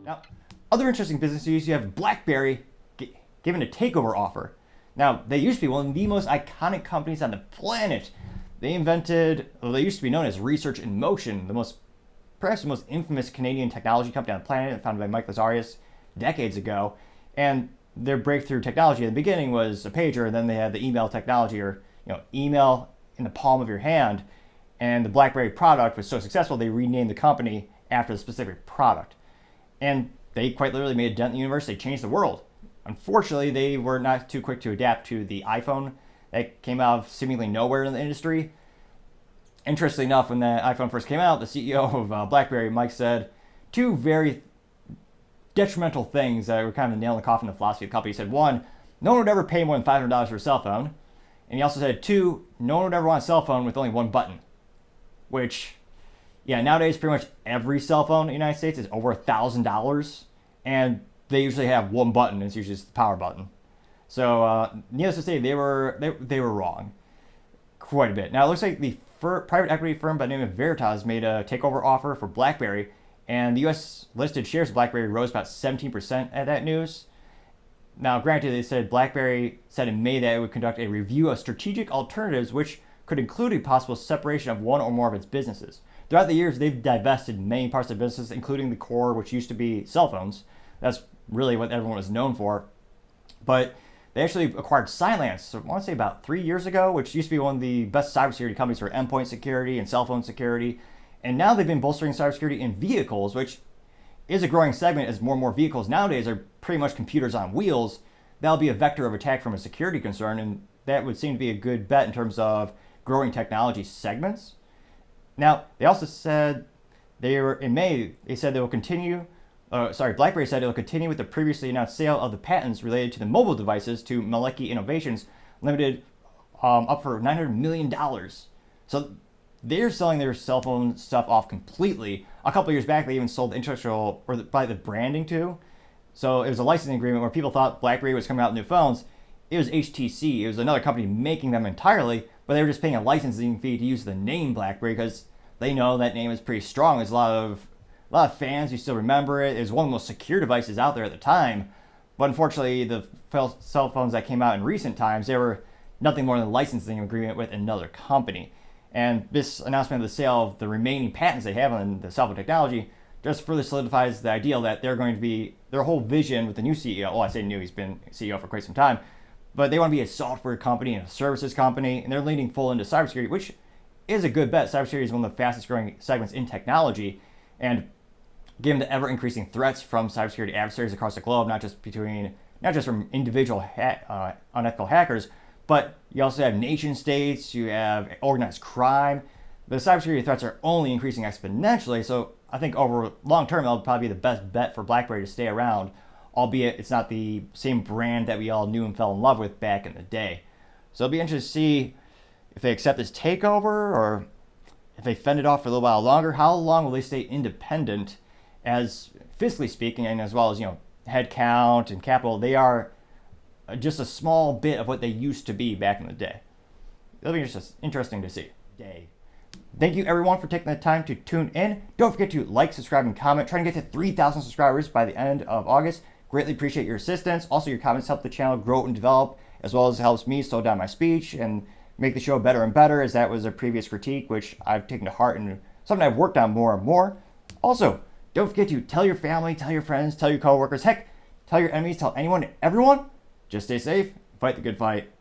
Now, other interesting business news, you have Blackberry given a takeover offer. Now, they used to be one of the most iconic companies on the planet. They invented, well, they used to be known as Research in Motion, perhaps the most infamous Canadian technology company on the planet, founded by Mike Lazarus decades ago. And their breakthrough technology in the beginning was a pager, and then they had the email technology, or email in the palm of your hand. And the Blackberry product was so successful, they renamed the company after the specific product. And they quite literally made a dent in the universe. They changed the world. Unfortunately, they were not too quick to adapt to the iPhone that came out of seemingly nowhere in the industry. Interestingly enough, when the iPhone first came out, the CEO of Blackberry, Mike, said two very detrimental things that were kind of the nail in the coffin of the philosophy of the company. He said, one, no one would ever pay more than $500 for a cell phone. And he also said, two, no one would ever want a cell phone with only one button. Which, yeah, nowadays pretty much every cell phone in the United States is over $1,000. And they usually have one button. It's usually just the power button. So, needless to say, they were wrong quite a bit. Now, it looks like the private equity firm by the name of Veritas made a takeover offer for Blackberry, and the U.S. listed shares of Blackberry rose about 17% at that news. Now, granted, they said Blackberry said in May that it would conduct a review of strategic alternatives, which could include a possible separation of one or more of its businesses. Throughout the years, they've divested many parts of the business, including the core, which used to be cell phones. That's really what everyone was known for. But they actually acquired Cylance, I want to say about 3 years ago, which used to be one of the best cybersecurity companies for endpoint security and cell phone security. And now they've been bolstering cybersecurity in vehicles, which is a growing segment as more and more vehicles nowadays are pretty much computers on wheels. That'll be a vector of attack from a security concern, and that would seem to be a good bet in terms of growing technology segments. Now, they also said in May, they said they will continue BlackBerry said it will continue with the previously announced sale of the patents related to the mobile devices to Maleki Innovations Limited, up for $900 million. So they're selling their cell phone stuff off completely. A couple of years back, they even sold the intellectual, or probably the branding too. So it was a licensing agreement where people thought BlackBerry was coming out with new phones. It was HTC. It was another company making them entirely, but they were just paying a licensing fee to use the name BlackBerry because they know that name is pretty strong. There's a lot of fans who still remember it. It was one of the most secure devices out there at the time. But unfortunately, the cell phones that came out in recent times, they were nothing more than a licensing agreement with another company. And this announcement of the sale of the remaining patents they have on the cell phone technology just further solidifies the ideal that they're going to be, their whole vision with the new CEO, I say new, he's been CEO for quite some time, but they want to be a software company and a services company, and they're leaning full into cybersecurity, which is a good bet. Cybersecurity is one of the fastest growing segments in technology. And given the ever-increasing threats from cybersecurity adversaries across the globe, not just from individual unethical hackers, but you also have nation states, you have organized crime. The cybersecurity threats are only increasing exponentially, so I think over long term, that'll probably be the best bet for BlackBerry to stay around, albeit it's not the same brand that we all knew and fell in love with back in the day. So it'll be interesting to see if they accept this takeover, or if they fend it off for a little while longer. How long will they stay independent? As fiscally speaking, and as well as head count and capital, they are just a small bit of what they used to be back in the day. It'll be just interesting to see. Thank you everyone for taking the time to tune in. Don't forget to like, subscribe, and comment. Trying to get to 3,000 subscribers by the end of August. Greatly appreciate your assistance. Also, your comments help the channel grow and develop, as well as it helps me slow down my speech and make the show better and better, as that was a previous critique, which I've taken to heart and something I've worked on more and more. Also, don't forget to tell your family, tell your friends, tell your coworkers, heck, tell your enemies, tell anyone and everyone. Just stay safe, fight the good fight.